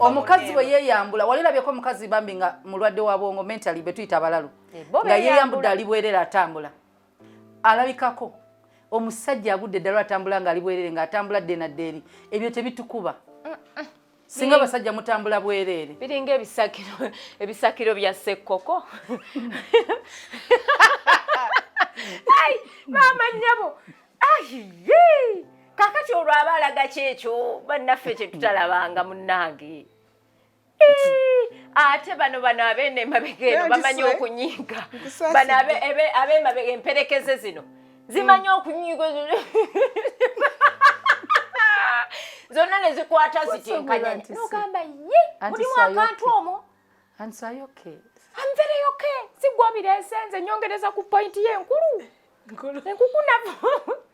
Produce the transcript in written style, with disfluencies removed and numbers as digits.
Omukazi we yeyambula walirabyeko omukazi bambi nga mulwadde wa bwongo mentally betuyita abalalu nga yeyambudde ali bwerere atambula alabikako omusajja agudde ddala atambula nga ali bwerere nga atambula dde na ddeeri ebyo tebitukuba singa abasajja mutambula bwerere biringa ebisakiro bya Byenkoko ai mama nyabo ai kakati olwabalaga kyekyo bannaffe kye tutalabanga munnange ate bano abeene emabega bamanyi okunyiiga bano ab'emabega emperekeze zino zimanyi okunyiiga zonna ne zikwata zitenkanya n'ogamba ye mulimu akantu omwo. Auntie, are you okay? I'm very okay. Sigwabira esenze nyongereza ku point ye enkulu. Enkulu navo.